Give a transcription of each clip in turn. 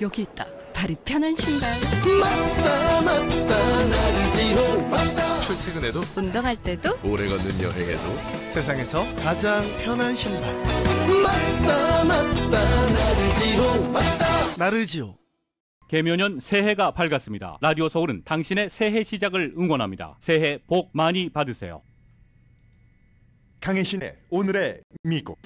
여기 있다. 발이 편한 신발. 맞다 맞다 나르지오 맞다. 출퇴근해도 운동할 때도 오래 걷는 여행에도 세상에서 가장 편한 신발. 맞다 맞다 나르지오 맞다. 나르지오. 개묘년 새해가 밝았습니다. 라디오 서울은 당신의 새해 시작을 응원합니다. 새해 복 많이 받으세요. 강혜신의 오늘의 미국.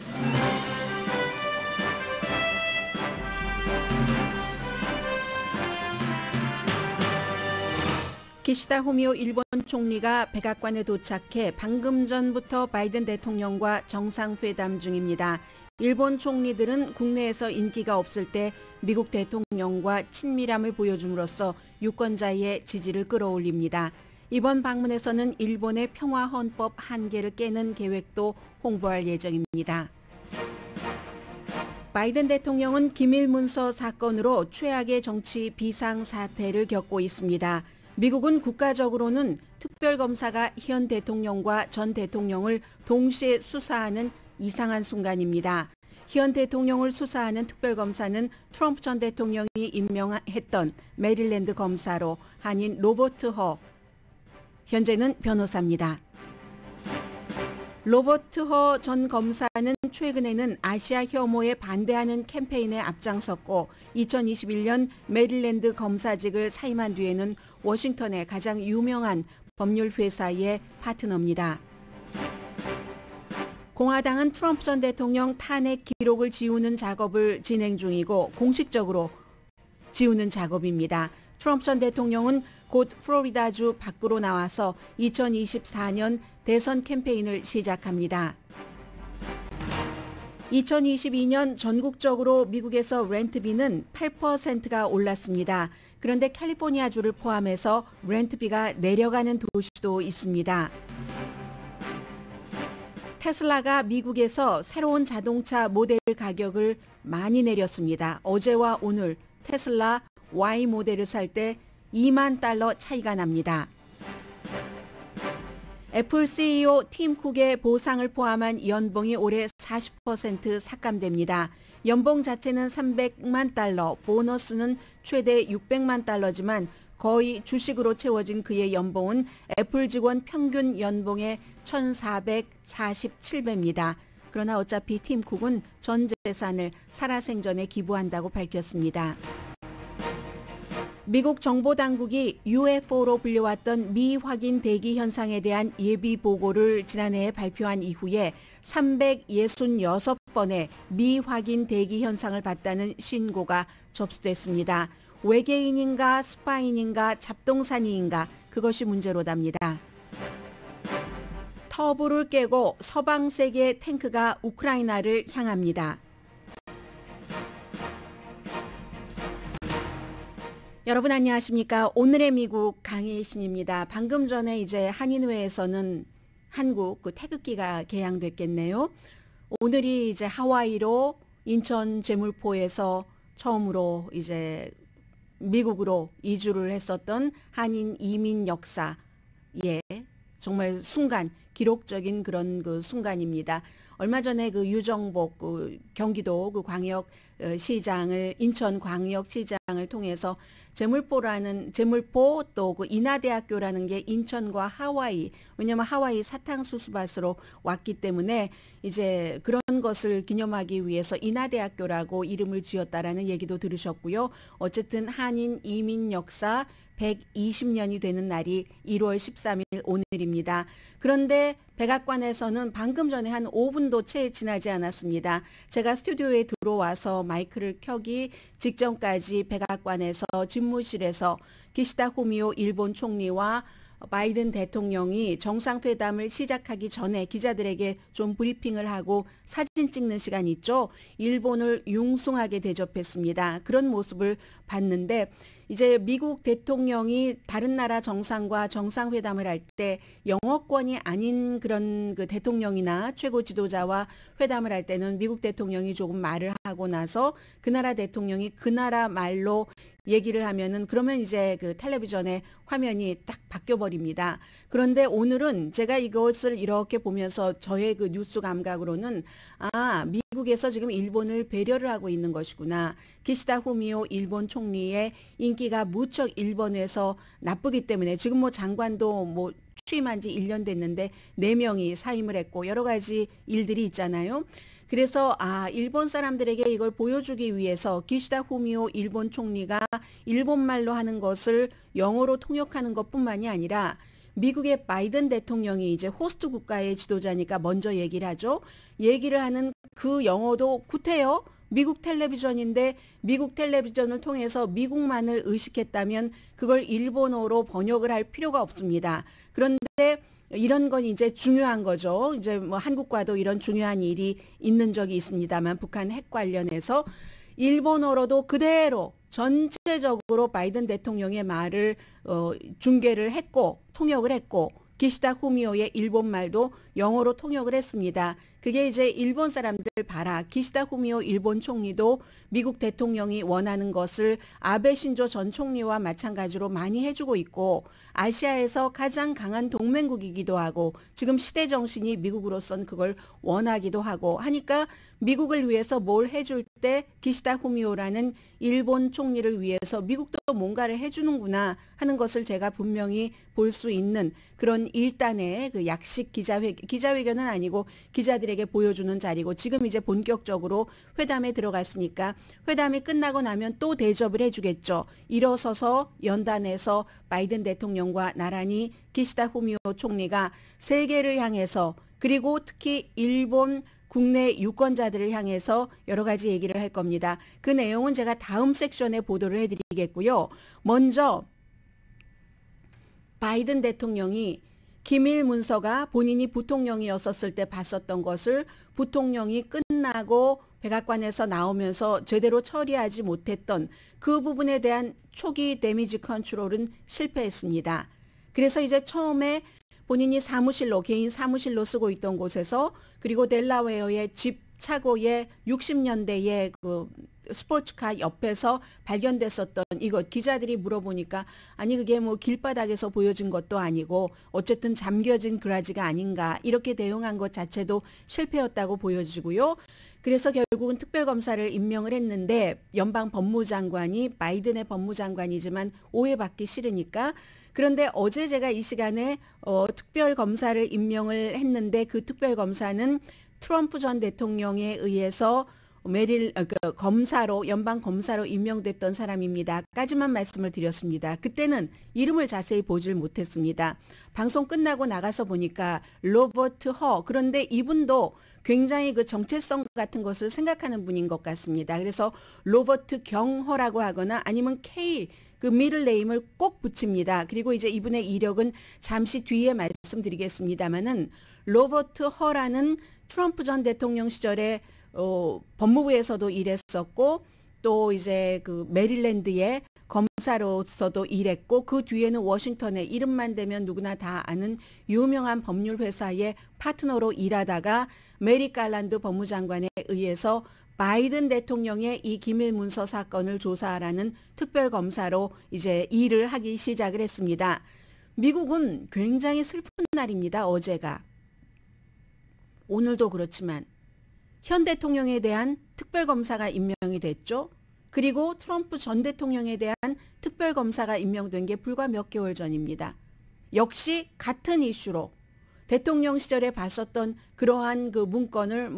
기시다 후미오 일본 총리가 백악관에 도착해 방금 전부터 바이든 대통령과 정상회담 중입니다. 일본 총리들은 국내에서 인기가 없을 때 미국 대통령과 친밀함을 보여줌으로써 유권자의 지지를 끌어올립니다. 이번 방문에서는 일본의 평화헌법 한계를 깨는 계획도 홍보할 예정입니다. 바이든 대통령은 기밀 문서 사건으로 최악의 정치 비상사태를 겪고 있습니다. 미국은 국가적으로는 특별검사가 현 대통령과 전 대통령을 동시에 수사하는 이상한 순간입니다. 현 대통령을 수사하는 특별검사는 트럼프 전 대통령이 임명했던 메릴랜드 검사로 한인 로버트 허, 현재는 변호사입니다. 로버트 허 전 검사는 최근에는 아시아 혐오에 반대하는 캠페인에 앞장섰고 2021년 메릴랜드 검사직을 사임한 뒤에는 워싱턴의 가장 유명한 법률 회사의 파트너입니다. 공화당은 트럼프 전 대통령 탄핵 기록을 지우는 작업을 진행 중이고 공식적으로 지우는 작업입니다. 트럼프 전 대통령은 곧 플로리다주 밖으로 나와서 2024년 대선 캠페인을 시작합니다. 2022년 전국적으로 미국에서 렌트비는 8%가 올랐습니다. 그런데 캘리포니아주를 포함해서 렌트비가 내려가는 도시도 있습니다. 테슬라가 미국에서 새로운 자동차 모델 가격을 많이 내렸습니다. 어제와 오늘 테슬라 Y 모델을 살 때 $20,000 차이가 납니다. 애플 CEO 팀 쿡의 보상을 포함한 연봉이 올해 40% 삭감됩니다. 연봉 자체는 $300만, 보너스는 최대 $600만, 거의 주식으로 채워진 그의 연봉은 애플 직원 평균 연봉의 1,447배입니다. 그러나 어차피 팀 쿡은 전 재산을 살아생전에 기부한다고 밝혔습니다. 미국 정보당국이 UFO로 불려왔던 미확인 대기 현상에 대한 예비 보고를 지난해 발표한 이후에 366번의 미확인 대기 현상을 봤다는 신고가 접수됐습니다. 외계인인가 스파인인가 잡동사니인가 그것이 문제로답니다. 터부를 깨고 서방 세계 탱크가 우크라이나를 향합니다. 여러분 안녕하십니까? 오늘의 미국 강혜신입니다. 방금 전에 이제 한인회에서는 한국 태극기가 개양됐겠네요. 오늘이 이제 하와이로 인천 제물포에서 처음으로 이제 미국으로 이주를 했었던 한인 이민 역사, 정말 순간 기록적인 그런 그 순간입니다. 얼마 전에 그 유정복 경기도 그 광역 시장을 인천 광역 시장을 통해서 제물포 또 그 인하대학교라는 게 인천과 하와이, 왜냐하면 하와이 사탕수수밭으로 왔기 때문에 이제 그런 것을 기념하기 위해서 인하대학교라고 이름을 지었다라는 얘기도 들으셨고요. 어쨌든 한인 이민 역사 120년이 되는 날이 1월 13일 오늘입니다. 그런데 백악관에서는 방금 전에 한 5분도 채 지나지 않았습니다. 제가 스튜디오에 들어와서 마이크를 켜기 직전까지 백악관에서 집무실에서 기시다 후미오 일본 총리와 바이든 대통령이 정상회담을 시작하기 전에 기자들에게 좀 브리핑을 하고 사진 찍는 시간 있죠. 일본을 융숭하게 대접했습니다. 그런 모습을 봤는데 이제 미국 대통령이 다른 나라 정상과 정상회담을 할 때 영어권이 아닌 그런 그 대통령이나 최고 지도자와 회담을 할 때는 미국 대통령이 조금 말을 하고 나서 그 나라 대통령이 그 나라 말로 얘기를 하면은 그러면 이제 그 텔레비전의 화면이 딱 바뀌어 버립니다. 그런데 오늘은 제가 이것을 이렇게 보면서 저의 그 뉴스 감각으로는 미국에서 지금 일본을 배려를 하고 있는 것이구나. 기시다 후미오 일본 총리의 인기가 무척 일본에서 나쁘기 때문에 지금 뭐 장관도 뭐 취임한 지 1년 됐는데 4명이 사임을 했고 여러 가지 일들이 있잖아요. 그래서 일본 사람들에게 이걸 보여주기 위해서 기시다 후미오 일본 총리가 일본말로 하는 것을 영어로 통역하는 것뿐만이 아니라 미국의 바이든 대통령이 이제 호스트 국가의 지도자니까 먼저 얘기를 하죠. 얘기를 하는 그 영어도 구태여 미국 텔레비전인데 미국 텔레비전을 통해서 미국만을 의식했다면 그걸 일본어로 번역을 할 필요가 없습니다. 그런데 이런 건 이제 중요한 거죠. 이제 뭐 한국과도 이런 중요한 일이 있는 적이 있습니다만 북한 핵 관련해서 일본어로도 그대로 전체적으로 바이든 대통령의 말을 중계를 했고 통역을 했고 기시다 후미오의 일본말도 영어로 통역을 했습니다. 그게 이제 일본 사람들 봐라. 기시다 후미오 일본 총리도 미국 대통령이 원하는 것을 아베 신조 전 총리와 마찬가지로 많이 해주고 있고 아시아에서 가장 강한 동맹국이기도 하고 지금 시대 정신이 미국으로선 그걸 원하기도 하고 하니까 미국을 위해서 뭘 해줄 때 기시다 후미오라는 일본 총리를 위해서 미국도 뭔가를 해주는구나 하는 것을 제가 분명히 볼 수 있는 그런 일단의 그 약식 기자회견은 아니고 기자들에게 보여주는 자리고 지금 이제 본격적으로 회담에 들어갔으니까 회담이 끝나고 나면 또 대접을 해주겠죠. 일어서서 연단에서 바이든 대통령과 나란히 기시다 후미오 총리가 세계를 향해서 그리고 특히 일본 국내 유권자들을 향해서 여러 가지 얘기를 할 겁니다. 그 내용은 제가 다음 섹션에 보도를 해드리겠고요. 먼저 바이든 대통령이 기밀 문서가 본인이 부통령이었을 때 봤었던 것을 부통령이 끝나고 백악관에서 나오면서 제대로 처리하지 못했던 그 부분에 대한 초기 데미지 컨트롤은 실패했습니다. 그래서 이제 처음에 본인이 개인 사무실로 쓰고 있던 곳에서 그리고 델라웨어의 집 차고의 60년대의 그 스포츠카 옆에서 발견됐었던 이것 기자들이 물어보니까 아니 그게 뭐 길바닥에서 보여진 것도 아니고 어쨌든 잠겨진 그라지가 아닌가 이렇게 대응한 것 자체도 실패였다고 보여지고요. 그래서 결국은 특별검사를 임명을 했는데 연방 법무장관이 바이든의 법무장관이지만 오해받기 싫으니까 그런데 어제 제가 이 시간에 특별검사를 임명을 했는데 그 특별검사는 트럼프 전 대통령에 의해서 검사로 연방 검사로 임명됐던 사람입니다. 까지만 말씀을 드렸습니다. 그때는 이름을 자세히 보질 못했습니다. 방송 끝나고 나가서 보니까 로버트 허 그런데 이분도 굉장히 그 정체성 같은 것을 생각하는 분인 것 같습니다. 그래서 로버트 경허라고 하거나 아니면 K 그 미들 네임을 꼭 붙입니다. 그리고 이제 이분의 이력은 잠시 뒤에 말씀드리겠습니다만은 로버트 허라는 트럼프 전 대통령 시절에 법무부에서도 일했었고 또 이제 그 메릴랜드의 검사로서도 일했고 그 뒤에는 워싱턴에 이름만 대면 누구나 다 아는 유명한 법률 회사의 파트너로 일하다가 메리 갈란드 법무장관에 의해서 바이든 대통령의 이 기밀 문서 사건을 조사하라는 특별검사로 이제 일을 하기 시작을 했습니다. 미국은 굉장히 슬픈 날입니다. 어제가. 오늘도 그렇지만 현 대통령에 대한 특별검사가 임명이 됐죠. 그리고 트럼프 전 대통령에 대한 특별검사가 임명된 게 불과 몇 개월 전입니다. 역시 같은 이슈로 대통령 시절에 봤었던 그러한 그 문건을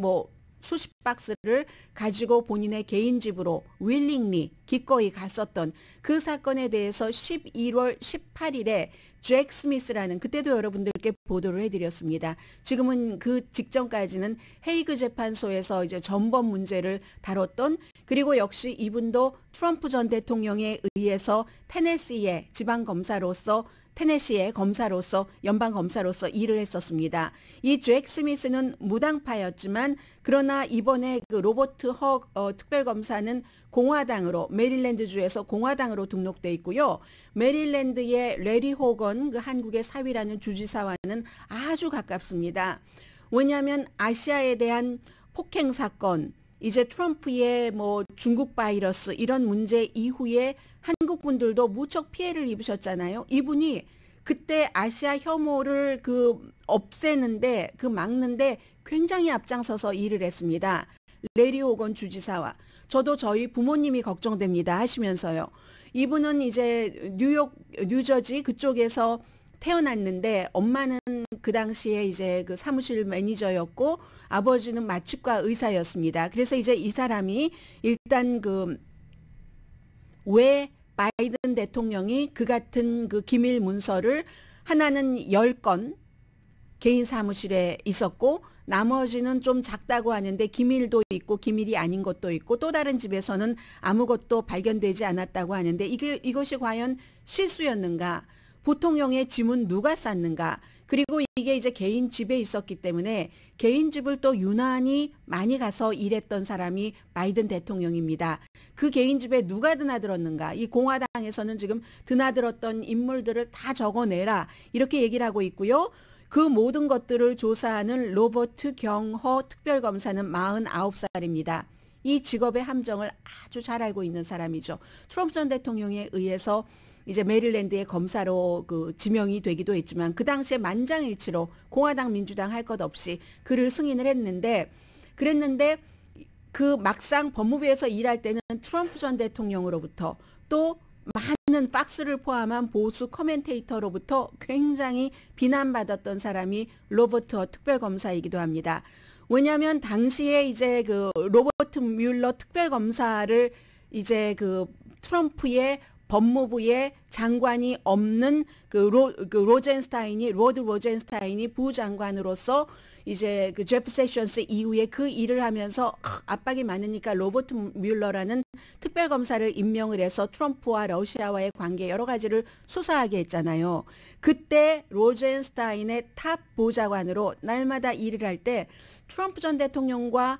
수십 박스를 가지고 본인의 개인 집으로 윌링리 기꺼이 갔었던 그 사건에 대해서 11월 18일에 잭 스미스라는 그때도 여러분들께 보도를 해드렸습니다. 지금은 그 직전까지는 헤이그 재판소에서 이제 전범 문제를 다뤘던 그리고 역시 이분도 트럼프 전 대통령에 의해서 테네시의 지방검사로서 테네시의 검사로서 연방검사로서 일을 했었습니다. 이 잭 스미스는 무당파였지만 그러나 이번에 그 로버트 허 특별검사는 공화당으로 메릴랜드주에서 공화당으로 등록돼 있고요. 메릴랜드의 레리 호건 그 한국의 사위라는 주지사와는 아주 가깝습니다. 왜냐하면 아시아에 대한 폭행 사건 이제 트럼프의 중국 바이러스 이런 문제 이후에 한국 미국 분들도 무척 피해를 입으셨잖아요. 이분이 그때 아시아 혐오를 없애는데 막는데 굉장히 앞장서서 일을 했습니다. 레리 호건 주지사와 저도 저희 부모님이 걱정됩니다 하시면서요. 이분은 이제 뉴저지 그쪽에서 태어났는데 엄마는 그 당시에 이제 그 사무실 매니저였고 아버지는 마취과 의사였습니다. 그래서 이제 이 사람이 일단 왜 바이든 대통령이 그 같은 그 기밀 문서를 하나는 10건 개인 사무실에 있었고 나머지는 좀 작다고 하는데 기밀도 있고 기밀이 아닌 것도 있고 또 다른 집에서는 아무것도 발견되지 않았다고 하는데 이것이 과연 실수였는가? 부통령의 짐은 누가 쌌는가? 그리고 이게 이제 개인 집에 있었기 때문에 개인 집을 또 유난히 많이 가서 일했던 사람이 바이든 대통령입니다. 그 개인 집에 누가 드나들었는가? 이 공화당에서는 지금 드나들었던 인물들을 다 적어내라 이렇게 얘기를 하고 있고요. 그 모든 것들을 조사하는 로버트 경허 특별검사는 49살입니다. 이 직업의 함정을 아주 잘 알고 있는 사람이죠. 트럼프 전 대통령에 의해서 이제 메릴랜드의 검사로 지명이 되기도 했지만 그 당시에 만장일치로 공화당 민주당 할 것 없이 그를 승인을 그랬는데 그 막상 법무부에서 일할 때는 트럼프 전 대통령으로부터 또 많은 팍스를 포함한 보수 커멘테이터로부터 굉장히 비난받았던 사람이 로버트 허 특별검사이기도 합니다. 왜냐하면 당시에 이제 로버트 뮬러 특별검사를 이제 트럼프의 법무부의 장관이 없는 로드 로젠스타인이 부장관으로서 이제 제프 세션스 이후에 그 일을 하면서 압박이 많으니까 로버트 뮬러라는 특별검사를 임명을 해서 트럼프와 러시아와의 관계 여러 가지를 수사하게 했잖아요. 그때 로젠스타인의 탑 보좌관으로 날마다 일을 할 때 트럼프 전 대통령과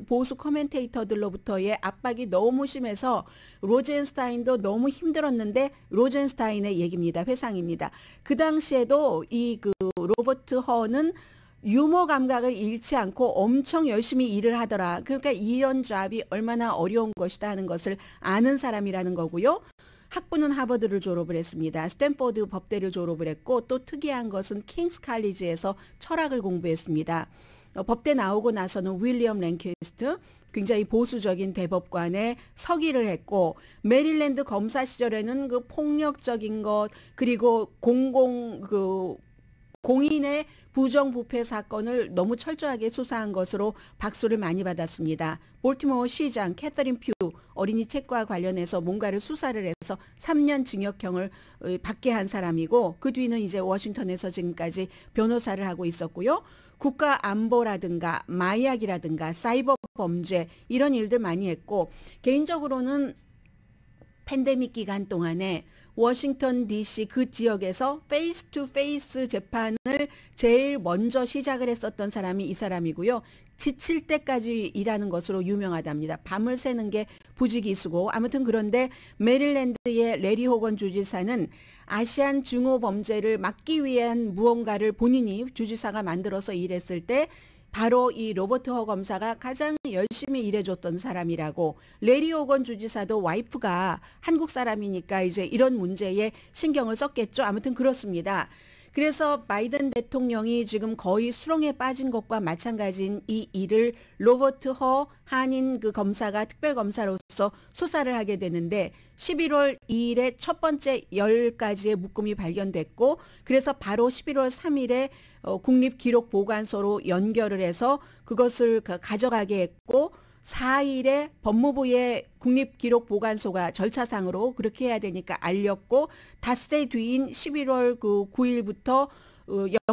보수 커멘테이터들로부터의 압박이 너무 심해서 로젠스타인도 너무 힘들었는데 로젠스타인의 얘기입니다. 회상입니다. 그 당시에도 로버트 허는 유머 감각을 잃지 않고 엄청 열심히 일을 하더라. 그러니까 이런 잡이 얼마나 어려운 것이다 하는 것을 아는 사람이라는 거고요. 학부는 하버드를 졸업을 했습니다. 스탠포드 법대를 졸업을 했고 또 특이한 것은 킹스 칼리지에서 철학을 공부했습니다. 법대 나오고 나서는 윌리엄 랭캐스트 굉장히 보수적인 대법관에 서기를 했고 메릴랜드 검사 시절에는 폭력적인 것 그리고 공인의 부정부패 사건을 너무 철저하게 수사한 것으로 박수를 많이 받았습니다. 볼티모어 시장 캐서린 퓨 어린이 책과 관련해서 뭔가를 수사를 해서 3년 징역형을 받게 한 사람이고 그 뒤는 이제 워싱턴에서 지금까지 변호사를 하고 있었고요. 국가안보라든가 마약이라든가 사이버 범죄 이런 일들 많이 했고 개인적으로는 팬데믹 기간 동안에 워싱턴 DC 그 지역에서 페이스 투 페이스 재판을 제일 먼저 시작을 했었던 사람이 이 사람이고요. 지칠 때까지 일하는 것으로 유명하답니다. 밤을 새는 게 부지기수고 아무튼 그런데 메릴랜드의 레리 호건 주지사는 아시안 증오 범죄를 막기 위한 무언가를 본인이 주지사가 만들어서 일했을 때 바로 이 로버트 허 검사가 가장 열심히 일해줬던 사람이라고. 레리 호건 주지사도 와이프가 한국 사람이니까 이제 이런 문제에 신경을 썼겠죠. 아무튼 그렇습니다. 그래서 바이든 대통령이 지금 거의 수렁에 빠진 것과 마찬가지인 이 일을 로버트 허 한인 검사가 특별검사로서 수사를 하게 되는데 11월 2일에 첫 번째 10가지의 묶음이 발견됐고 그래서 바로 11월 3일에 국립기록보관소로 연결을 해서 그것을 가져가게 했고 4일에 법무부의 국립기록보관소가 절차상으로 그렇게 해야 되니까 알렸고 닷새 뒤인 11월 9일부터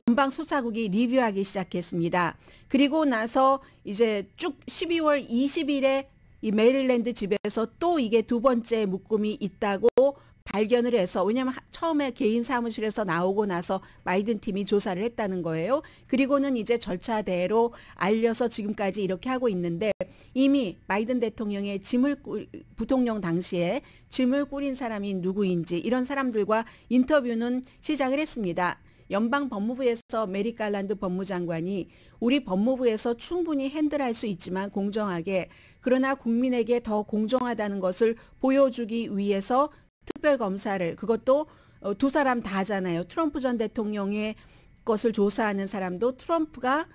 연방수사국이 리뷰하기 시작했습니다. 그리고 나서 이제 쭉 12월 20일에 이 메릴랜드 집에서 또 이게 두 번째 묶음이 있다고 발견을 해서 왜냐하면 처음에 개인 사무실에서 나오고 나서 바이든 팀이 조사를 했다는 거예요. 그리고는 이제 절차대로 알려서 지금까지 이렇게 하고 있는데 이미 바이든 대통령의 부통령 당시에 짐을 꾸린 사람이 누구인지 이런 사람들과 인터뷰는 시작을 했습니다. 연방 법무부에서 메릭 갈란드 법무장관이 우리 법무부에서 충분히 핸들할 수 있지만 공정하게, 그러나 국민에게 더 공정하다는 것을 보여주기 위해서 특별검사를, 그것도 두 사람 다잖아요. 트럼프 전 대통령의 것을 조사하는 사람도 트럼프가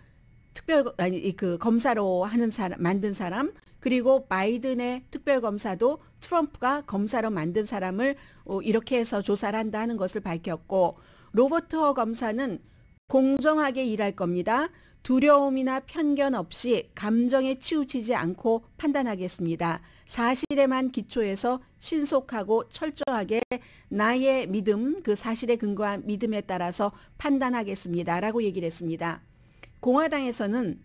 검사로 하는 사람, 만든 사람, 그리고 바이든의 특별검사도 트럼프가 검사로 만든 사람을 이렇게 해서 조사를 한다는 것을 밝혔고, 로버트 허 검사는 공정하게 일할 겁니다. 두려움이나 편견 없이 감정에 치우치지 않고 판단하겠습니다. 사실에만 기초해서 신속하고 철저하게 나의 믿음, 그 사실에 근거한 믿음에 따라서 판단하겠습니다. 라고 얘기를 했습니다. 공화당에서는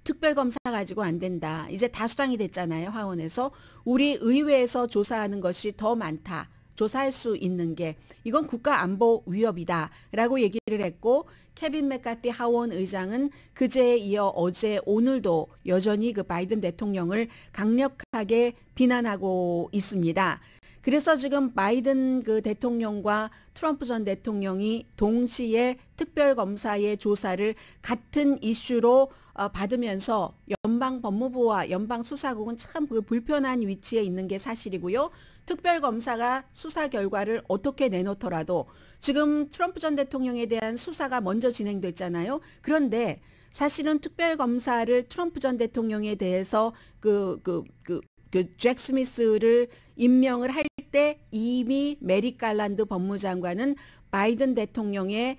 특별검사 가지고 안 된다. 이제 다수당이 됐잖아요. 하원에서. 우리 의회에서 조사하는 것이 더 많다. 조사할 수 있는 게. 이건 국가안보 위협이다. 라고 얘기를 했고, 케빈 맥카티 하원 의장은 그제에 이어 어제 오늘도 여전히 그 바이든 대통령을 강력하게 비난하고 있습니다. 그래서 지금 바이든 그 대통령과 트럼프 전 대통령이 동시에 특별검사의 조사를 같은 이슈로 받으면서 연방 법무부와 연방 수사국은 참 그 불편한 위치에 있는 게 사실이고요. 특별검사가 수사 결과를 어떻게 내놓더라도 지금 트럼프 전 대통령에 대한 수사가 먼저 진행됐잖아요. 그런데 사실은 특별검사를 트럼프 전 대통령에 대해서 잭 스미스를 임명을 할 때 이미 메릭 갈란드 법무장관은 바이든 대통령의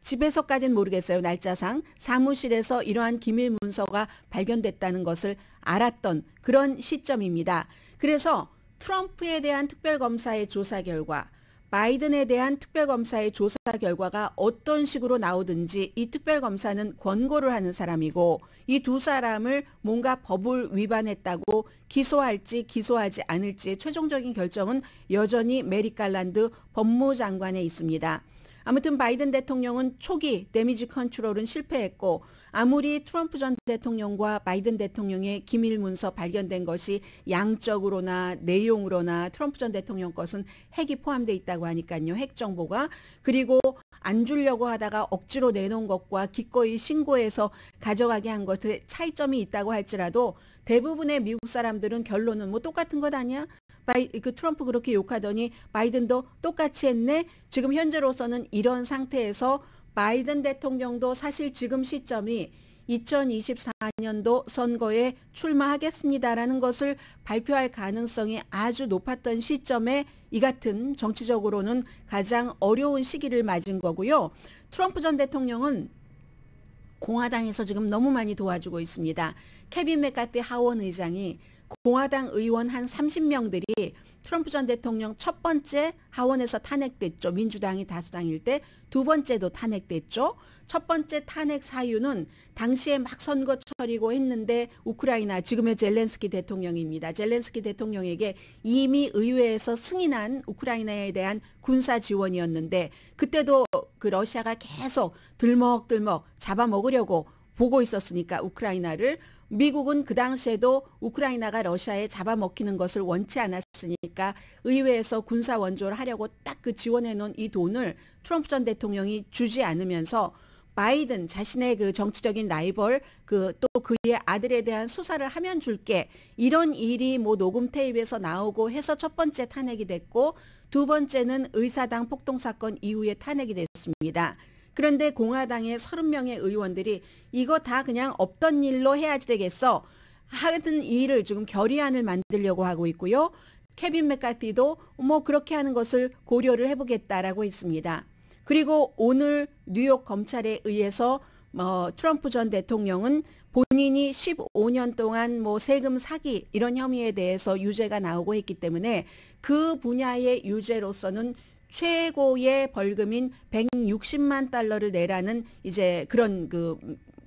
집에서까지는 모르겠어요. 날짜상 사무실에서 이러한 기밀 문서가 발견됐다는 것을 알았던 그런 시점입니다. 그래서 트럼프에 대한 특별검사의 조사 결과, 바이든에 대한 특별검사의 조사 결과가 어떤 식으로 나오든지 이 특별검사는 권고를 하는 사람이고, 이 두 사람을 뭔가 법을 위반했다고 기소할지 기소하지 않을지의 최종적인 결정은 여전히 메릭 갈란드 법무장관에 있습니다. 아무튼 바이든 대통령은 초기 데미지 컨트롤은 실패했고, 아무리 트럼프 전 대통령과 바이든 대통령의 기밀 문서 발견된 것이 양적으로나 내용으로나 트럼프 전 대통령 것은 핵이 포함되어 있다고 하니까요. 핵 정보가. 그리고 안 주려고 하다가 억지로 내놓은 것과 기꺼이 신고해서 가져가게 한 것에 차이점이 있다고 할지라도 대부분의 미국 사람들은 결론은 뭐 똑같은 것 아니야? 트럼프 그렇게 욕하더니 바이든도 똑같이 했네. 지금 현재로서는 이런 상태에서 바이든 대통령도 사실 지금 시점이 2024년도 선거에 출마하겠습니다라는 것을 발표할 가능성이 아주 높았던 시점에 이 같은 정치적으로는 가장 어려운 시기를 맞은 거고요. 트럼프 전 대통령은 공화당에서 지금 너무 많이 도와주고 있습니다. 케빈 맥카티 하원 의장이 공화당 의원 한 30명들이 트럼프 전 대통령 첫 번째 하원에서 탄핵됐죠. 민주당이 다수당일 때. 두 번째도 탄핵됐죠. 첫 번째 탄핵 사유는 당시에 막 선거 처리고 했는데 우크라이나, 지금의 젤렌스키 대통령입니다. 젤렌스키 대통령에게 이미 의회에서 승인한 우크라이나에 대한 군사 지원이었는데, 그때도 그 러시아가 계속 들먹들먹 잡아먹으려고 보고 있었으니까 우크라이나를, 미국은 그 당시에도 우크라이나가 러시아에 잡아먹히는 것을 원치 않았으니까 의회에서 군사 원조를 하려고 딱 그 지원해 놓은 이 돈을 트럼프 전 대통령이 주지 않으면서 바이든 자신의 그 정치적인 라이벌, 또 그의 아들에 대한 수사를 하면 줄게, 이런 일이 뭐 녹음 테이프에서 나오고 해서 첫 번째 탄핵이 됐고, 두 번째는 의사당 폭동 사건 이후에 탄핵이 됐습니다. 그런데 공화당의 30명의 의원들이 이거 다 그냥 없던 일로 해야지 되겠어 하는 일을 지금 결의안을 만들려고 하고 있고요. 케빈 맥카티도 뭐 그렇게 하는 것을 고려를 해보겠다라고 했습니다. 그리고 오늘 뉴욕 검찰에 의해서 트럼프 전 대통령은 본인이 15년 동안 뭐 세금 사기 이런 혐의에 대해서 유죄가 나오고 했기 때문에 그 분야의 유죄로서는 최고의 벌금인 160만 달러를 내라는 이제 그런 그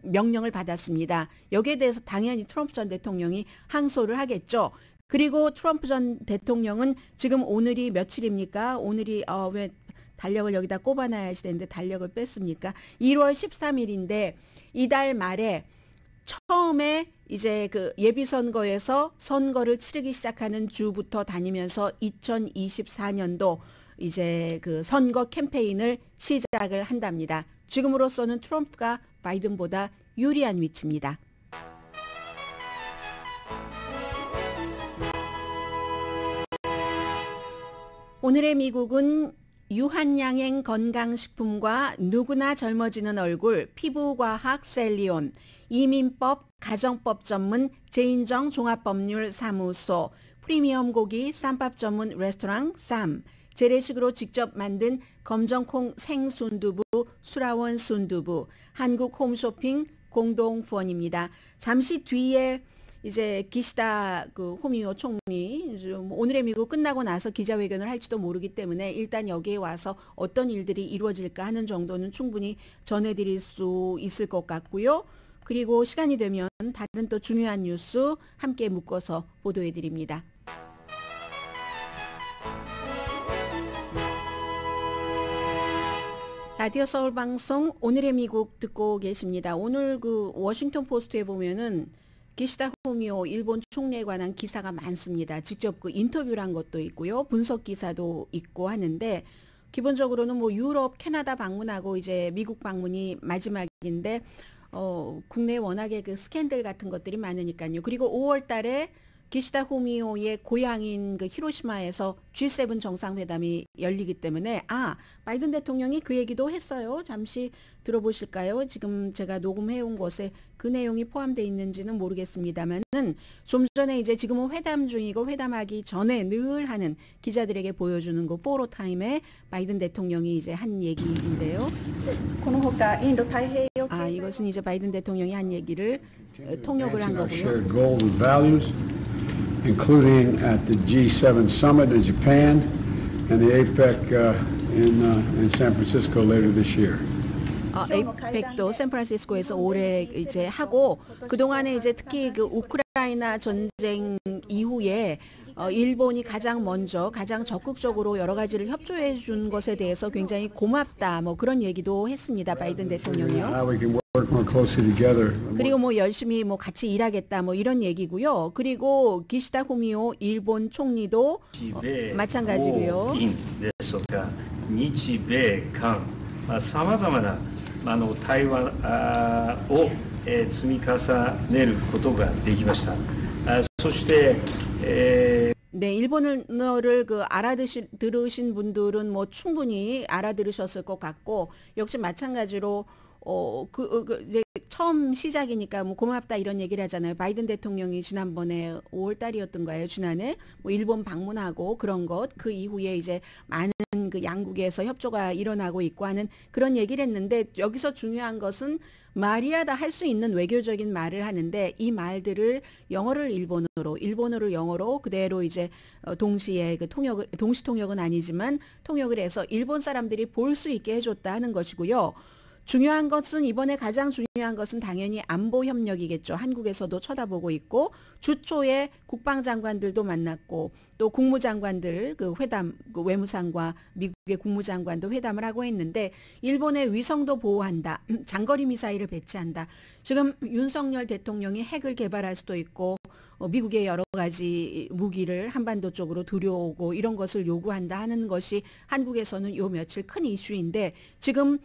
명령을 받았습니다. 여기에 대해서 당연히 트럼프 전 대통령이 항소를 하겠죠. 그리고 트럼프 전 대통령은 지금 오늘이 며칠입니까? 오늘이 왜 달력을 여기다 꼽아놔야지 되는데 달력을 뺐습니까? 1월 13일인데 이달 말에 처음에 이제 그 예비선거에서 선거를 치르기 시작하는 주부터 다니면서 2024년도 이제 그 선거 캠페인을 시작을 한답니다. 지금으로서는 트럼프가 바이든보다 유리한 위치입니다. 오늘의 미국은 유한양행 건강식품과 누구나 젊어지는 얼굴, 피부과학 셀리온, 이민법, 가정법 전문 제인정 종합법률사무소, 프리미엄 고기 쌈밥 전문 레스토랑 쌈, 재래식으로 직접 만든 검정콩 생순두부 수라원 순두부, 한국 홈쇼핑 공동 후원입니다. 잠시 뒤에 이제 기시다 그 후미오 총리 오늘의 미국 끝나고 나서 기자회견을 할지도 모르기 때문에 일단 여기에 와서 어떤 일들이 이루어질까 하는 정도는 충분히 전해드릴 수 있을 것 같고요. 그리고 시간이 되면 다른 또 중요한 뉴스 함께 묶어서 보도해드립니다. 라디오 서울 방송 오늘의 미국 듣고 계십니다. 오늘 그 워싱턴 포스트에 보면은 기시다 후미오 일본 총리에 관한 기사가 많습니다. 직접 그 인터뷰를 한 것도 있고요. 분석 기사도 있고 하는데 기본적으로는 뭐 유럽, 캐나다 방문하고 이제 미국 방문이 마지막인데 국내에 워낙에 그 스캔들 같은 것들이 많으니까요. 그리고 5월 달에 기시다 후미오의 고향인 그 히로시마에서 G7 정상회담이 열리기 때문에 바이든 대통령이 그 얘기도 했어요. 잠시 들어보실까요? 지금 제가 녹음해온 것에 그 내용이 포함되어 있는지는 모르겠습니다만은 좀 전에 이제 지금은 회담 중이고 회담하기 전에 늘 하는 기자들에게 보여주는 그 포로 타임에 바이든 대통령이 이제 한 얘기인데요. 이것은 이제 바이든 대통령이 한 얘기를 통역을 한 거고요. including at the G7 summit in Japan and the APEC in San Francisco later this year. 에이펙도 샌프란시스코에서 올해 이제 하고 그동안에 이제 특히 그 우크라이나 전쟁 이후에 일본이 가장 먼저 가장 적극적으로 여러 가지를 협조해 준 것에 대해서 굉장히 고맙다 뭐 그런 얘기도 했습니다. 바이든 대통령이요. 그리고 뭐 열심히 뭐 같이 일하겠다 뭐 이런 얘기고요. 그리고 기시다 후미오 일본 총리도 마찬가지고요. 日米韓さまざまな対話を積み重ねることができました。そして네, 일본어를 그 들으신 분들은 뭐 충분히 알아들으셨을 것 같고 역시 마찬가지로 이제 처음 시작이니까 뭐 고맙다 이런 얘기를 하잖아요. 바이든 대통령이 지난번에 5월 달이었던가요? 지난해 뭐 일본 방문하고 그런 것 그 이후에 이제 많은 그 양국에서 협조가 일어나고 있고 하는 그런 얘기를 했는데 여기서 중요한 것은 말이야 다 할 수 있는 외교적인 말을 하는데 이 말들을 영어를 일본어를 영어로 그대로 이제 동시에 그 동시 통역은 아니지만 통역을 해서 일본 사람들이 볼 수 있게 해줬다 하는 것이고요. 중요한 것은 이번에 가장 중요한 것은 당연히 안보 협력이겠죠. 한국에서도 쳐다보고 있고 주초에 국방장관들도 만났고 또 국무장관들 그 회담 그 외무상과 미국의 국무장관도 회담을 하고 했는데 일본의 위성도 보호한다. 장거리 미사일을 배치한다. 지금 윤석열 대통령이 핵을 개발할 수도 있고 미국의 여러 가지 무기를 한반도 쪽으로 들여오고 이런 것을 요구한다 하는 것이 한국에서는 요 며칠 큰 이슈인데 지금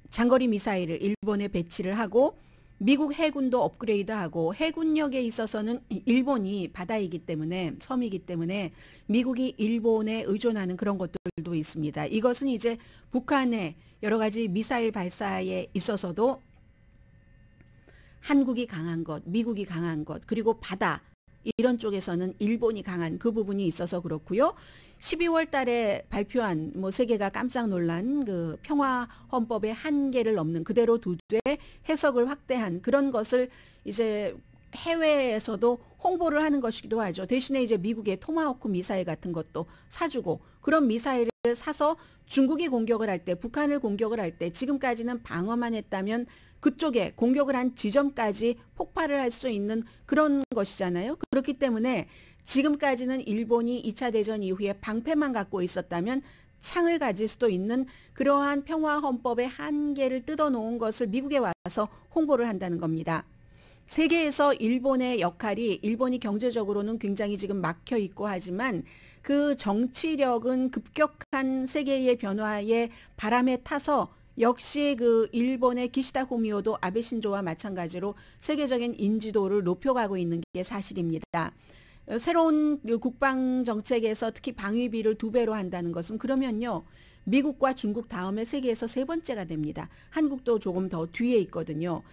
장거리 미사일을 일본에 배치를 하고 미국 해군도 업그레이드하고 해군력에 있어서는 일본이 바다이기 때문에 섬이기 때문에 미국이 일본에 의존하는 그런 것들도 있습니다. 이것은 이제 북한의 여러 가지 미사일 발사에 있어서도 한국이 강한 것, 미국이 강한 것, 그리고 바다 이런 쪽에서는 일본이 강한 그 부분이 있어서 그렇고요. 12월 달에 발표한 뭐 세계가 깜짝 놀란 그 평화 헌법의 한계를 넘는 그대로 두되 해석을 확대한 그런 것을 이제 해외에서도 홍보를 하는 것이기도 하죠. 대신에 이제 미국의 토마호크 미사일 같은 것도 사주고 그런 미사일을 사서 중국이 공격을 할 때, 북한을 공격을 할 때 지금까지는 방어만 했다면 그쪽에 공격을 한 지점까지 폭발을 할 수 있는 그런 것이잖아요. 그렇기 때문에 지금까지는 일본이 2차 대전 이후에 방패만 갖고 있었다면 창을 가질 수도 있는 그러한 평화헌법의 한계를 뜯어놓은 것을 미국에 와서 홍보를 한다는 겁니다. 세계에서 일본의 역할이 일본이 경제적으로는 굉장히 지금 막혀 있고 하지만 그 정치력은 급격한 세계의 변화의 바람에 타서 역시 그 일본의 기시다 후미오도 아베 신조와 마찬가지로 세계적인 인지도를 높여가고 있는 게 사실입니다. 새로운 국방 정책에서 특히 방위비를 2배로 한다는 것은 그러면요. 미국과 중국 다음에 세계에서 3번째가 됩니다. 한국도 조금 더 뒤에 있거든요.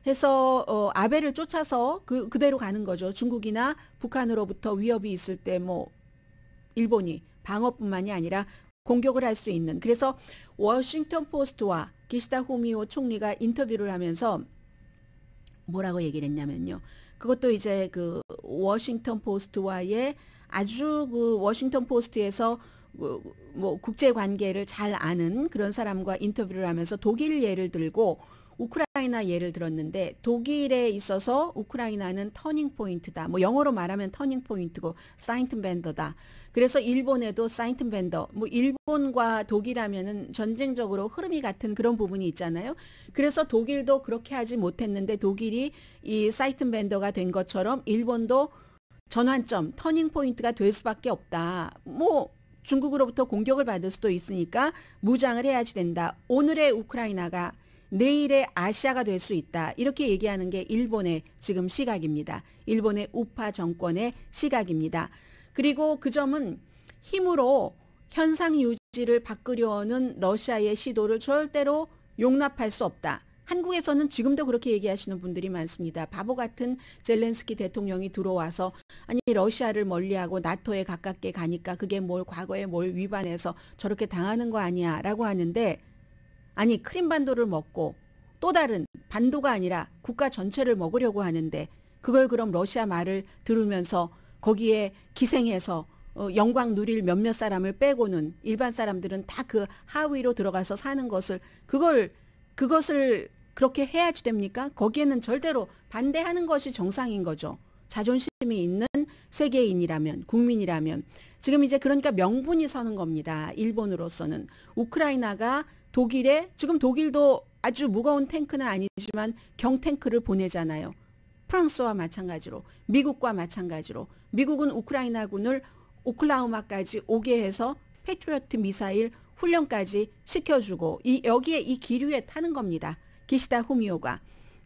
해서 아베를 쫓아서 그대로 가는 거죠. 중국이나 북한으로부터 위협이 있을 때 뭐 일본이 방어뿐만이 아니라 공격을 할 수 있는. 그래서 워싱턴 포스트와 기시다 후미오 총리가 인터뷰를 하면서 뭐라고 얘기를 했냐면요. 그것도 이제 그 워싱턴 포스트와의 아주 그 워싱턴 포스트에서 뭐 국제 관계를 잘 아는 그런 사람과 인터뷰를 하면서 독일 예를 들고 우크라이나 예를 들었는데 독일에 있어서 우크라이나는 터닝 포인트다. 뭐 영어로 말하면 터닝 포인트고 사이튼밴더다. 그래서 일본에도 사이튼밴더. 뭐 일본과 독일하면은 전쟁적으로 흐름이 같은 그런 부분이 있잖아요. 그래서 독일도 그렇게 하지 못했는데 독일이 이 사이튼밴더가 된 것처럼 일본도 전환점, 터닝 포인트가 될 수밖에 없다. 뭐 중국으로부터 공격을 받을 수도 있으니까 무장을 해야지 된다. 오늘의 우크라이나가 내일의 아시아가 될 수 있다. 이렇게 얘기하는 게 일본의 지금 시각입니다. 일본의 우파 정권의 시각입니다. 그리고 그 점은 힘으로 현상 유지를 바꾸려는 러시아의 시도를 절대로 용납할 수 없다. 한국에서는 지금도 그렇게 얘기하시는 분들이 많습니다. 바보 같은 젤렌스키 대통령이 들어와서 아니 러시아를 멀리하고 나토에 가깝게 가니까 그게 뭘 과거에 뭘 위반해서 저렇게 당하는 거 아니야 라고 하는데 아니 크림반도를 먹고 또 다른 반도가 아니라 국가 전체를 먹으려고 하는데 그걸 그럼 러시아 말을 들으면서 거기에 기생해서 영광 누릴 몇몇 사람을 빼고는 일반 사람들은 다 그 하위로 들어가서 사는 것을 그것을 그렇게 해야지 됩니까? 거기에는 절대로 반대하는 것이 정상인 거죠. 자존심이 있는 세계인이라면 국민이라면 지금 이제 그러니까 명분이 서는 겁니다. 일본으로서는 우크라이나가 독일에 지금 독일도 아주 무거운 탱크는 아니지만 경탱크를 보내잖아요. 프랑스와 마찬가지로 미국과 마찬가지로 미국은 우크라이나군을 오클라호마까지 오게 해서 패트리어트 미사일 훈련까지 시켜주고 여기에 이 기류에 타는 겁니다. 기시다 후미오가